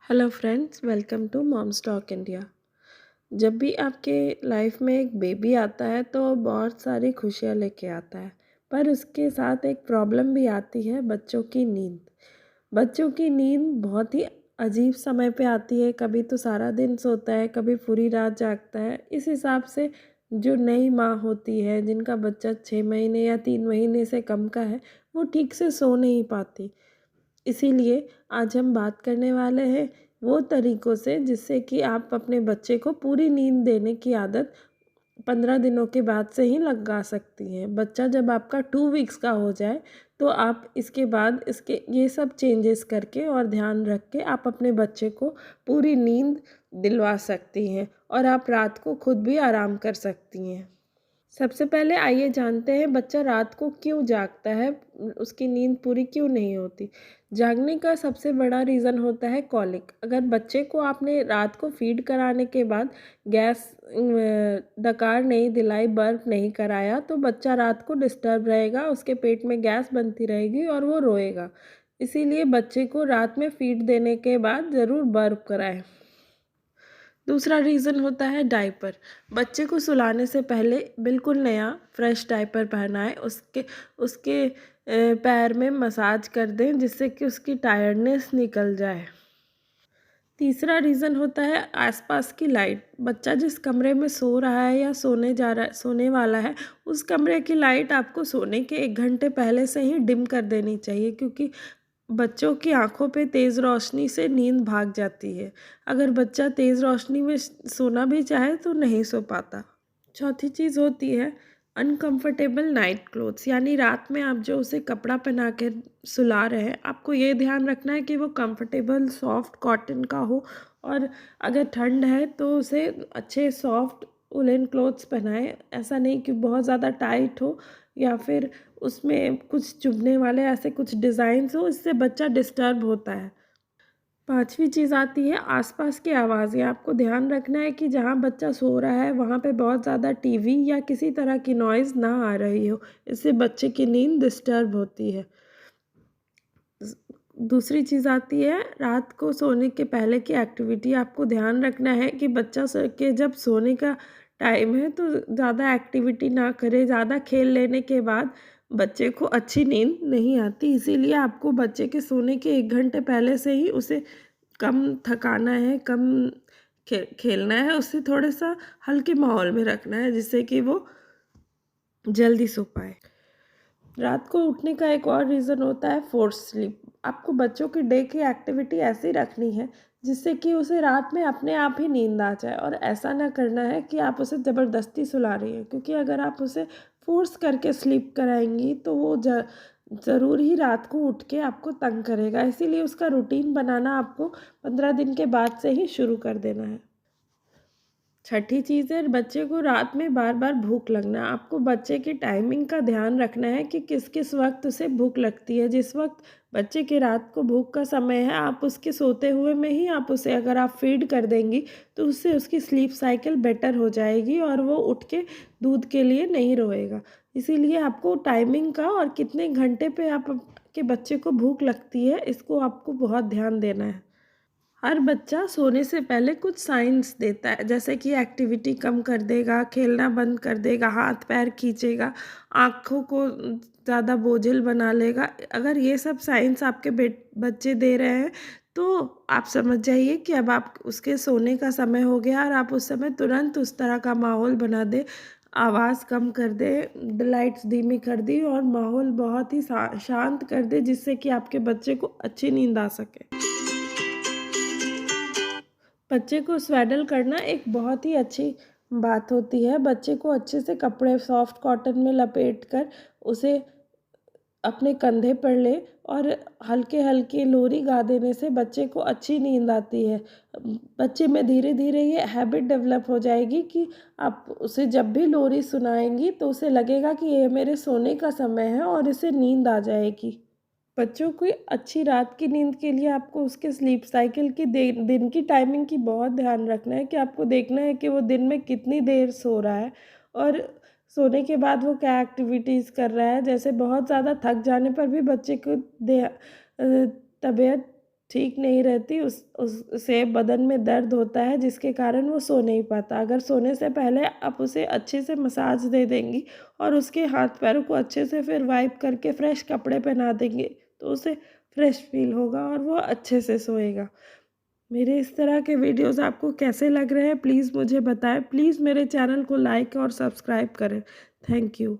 Hello friends, welcome to Moms Talk India. जब भी आपके लाइफ में एक बेबी आता है तो बहुत सारी खुशियाँ लेके आता है, पर उसके साथ एक प्रॉब्लम भी आती है, बच्चों की नींद। बच्चों की नींद बहुत ही अजीब समय पे आती है, कभी तो सारा दिन सोता है, कभी पूरी रात जागता है। इस हिसाब से जो नई माँ होती है, जिनका बच्चा 6 महीने या 3 महीने से कम का है, वो ठीक से सो नहीं पाती। इसीलिए आज हम बात करने वाले हैं वो तरीकों से जिससे कि आप अपने बच्चे को पूरी नींद देने की आदत 15 दिनों के बाद से ही लगा सकती हैं। बच्चा जब आपका 2 वीक्स का हो जाए तो आप इसके बाद इसके ये सब चेंजेस करके और ध्यान रख के आप अपने बच्चे को पूरी नींद दिलवा सकती हैं और आप रात को खुद भी आराम कर सकती हैं। सबसे पहले आइए जानते हैं बच्चा रात को क्यों जागता है, उसकी नींद पूरी क्यों नहीं होती। जागने का सबसे बड़ा रीज़न होता है कॉलिक। अगर बच्चे को आपने रात को फीड कराने के बाद गैस डकार नहीं दिलाई, बर्प नहीं कराया, तो बच्चा रात को डिस्टर्ब रहेगा, उसके पेट में गैस बनती रहेगी और वो रोएगा। इसीलिए बच्चे को रात में फीड देने के बाद ज़रूर बर्प कराएं। दूसरा रीज़न होता है डायपर। बच्चे को सुलाने से पहले बिल्कुल नया फ्रेश डायपर पहनाएं, उसके उसके पैर में मसाज कर दें जिससे कि उसकी टायर्डनेस निकल जाए। तीसरा रीज़न होता है आसपास की लाइट। बच्चा जिस कमरे में सो रहा है या सोने वाला है, उस कमरे की लाइट आपको सोने के 1 घंटे पहले से ही डिम कर देनी चाहिए, क्योंकि बच्चों की आँखों पे तेज़ रोशनी से नींद भाग जाती है। अगर बच्चा तेज़ रोशनी में सोना भी चाहे तो नहीं सो पाता। चौथी चीज़ होती है अनकंफर्टेबल नाइट क्लोथ्स, यानी रात में आप जो उसे कपड़ा पहना के सुला रहे हैं, आपको ये ध्यान रखना है कि वो कंफर्टेबल सॉफ्ट कॉटन का हो, और अगर ठंड है तो उसे अच्छे सॉफ्ट वुलन क्लोथ्स पहनाएं। ऐसा नहीं कि बहुत ज़्यादा टाइट हो या फिर उसमें कुछ चुभने वाले ऐसे कुछ डिज़ाइंस हो, इससे बच्चा डिस्टर्ब होता है। पांचवी चीज़ आती है आसपास की आवाज़ें। आपको ध्यान रखना है कि जहाँ बच्चा सो रहा है वहाँ पे बहुत ज़्यादा टीवी या किसी तरह की नॉइज़ ना आ रही हो, इससे बच्चे की नींद डिस्टर्ब होती है। दूसरी चीज़ आती है रात को सोने के पहले की एक्टिविटी। आपको ध्यान रखना है कि बच्चा सो के जब सोने का टाइम है तो ज़्यादा एक्टिविटी ना करे। ज़्यादा खेल लेने के बाद बच्चे को अच्छी नींद नहीं आती, इसीलिए आपको बच्चे के सोने के 1 घंटे पहले से ही उसे कम थकाना है, कम खेलना है, उससे थोड़ा सा हल्के माहौल में रखना है जिससे कि वो जल्दी सो पाए। रात को उठने का एक और रीज़न होता है फोर्स स्लीप। आपको बच्चों की डे की एक्टिविटी ऐसी रखनी है जिससे कि उसे रात में अपने आप ही नींद आ जाए, और ऐसा ना करना है कि आप उसे ज़बरदस्ती सुला रही हैं, क्योंकि अगर आप उसे फोर्स करके स्लीप कराएंगी तो वो ज़रूर ही रात को उठ के आपको तंग करेगा। इसीलिए उसका रूटीन बनाना आपको 15 दिन के बाद से ही शुरू कर देना है। छठी चीज़ है बच्चे को रात में बार बार भूख लगना। आपको बच्चे की टाइमिंग का ध्यान रखना है कि किस किस वक्त उसे भूख लगती है। जिस वक्त बच्चे की रात को भूख का समय है, आप उसके सोते हुए में ही आप उसे अगर आप फीड कर देंगी तो उससे उसकी स्लीप साइकिल बेटर हो जाएगी और वो उठ के दूध के लिए नहीं रोएगा। इसीलिए आपको टाइमिंग का और कितने घंटे पे आप के बच्चे को भूख लगती है, इसको आपको बहुत ध्यान देना है। हर बच्चा सोने से पहले कुछ साइंस देता है, जैसे कि एक्टिविटी कम कर देगा, खेलना बंद कर देगा, हाथ पैर खींचेगा, आँखों को ज़्यादा बोझिल बना लेगा। अगर ये सब साइंस आपके बच्चे दे रहे हैं तो आप समझ जाइए कि अब आप उसके सोने का समय हो गया, और आप उस समय तुरंत उस तरह का माहौल बना दें, आवाज़ कम कर दें, लाइट्स धीमी कर दी और माहौल बहुत ही शांत कर दें, जिससे कि आपके बच्चे को अच्छी नींद आ सके। बच्चे को स्वेडल करना एक बहुत ही अच्छी बात होती है। बच्चे को अच्छे से कपड़े सॉफ्ट कॉटन में लपेट कर उसे अपने कंधे पर ले और हल्के हल्के लोरी गा देने से बच्चे को अच्छी नींद आती है। बच्चे में धीरे धीरे ये हैबिट डेवलप हो जाएगी कि आप उसे जब भी लोरी सुनाएंगी तो उसे लगेगा कि ये मेरे सोने का समय है और इसे नींद आ जाएगी। बच्चों को अच्छी रात की नींद के लिए आपको उसके स्लीप साइकिल की दिन की टाइमिंग की बहुत ध्यान रखना है, कि आपको देखना है कि वो दिन में कितनी देर सो रहा है और सोने के बाद वो क्या एक्टिविटीज़ कर रहा है। जैसे बहुत ज़्यादा थक जाने पर भी बच्चे को तबीयत ठीक नहीं रहती, उससे बदन में दर्द होता है जिसके कारण वो सो नहीं पाता। अगर सोने से पहले आप उसे अच्छे से मसाज दे देंगी और उसके हाथ पैरों को अच्छे से फिर वाइप करके फ्रेश कपड़े पहना देंगे, तो उसे फ्रेश फ़ील होगा और वो अच्छे से सोएगा। मेरे इस तरह के वीडियोज़ आपको कैसे लग रहे हैं प्लीज़ मुझे बताएँ। प्लीज़ मेरे चैनल को लाइक और सब्सक्राइब करें। Thank you.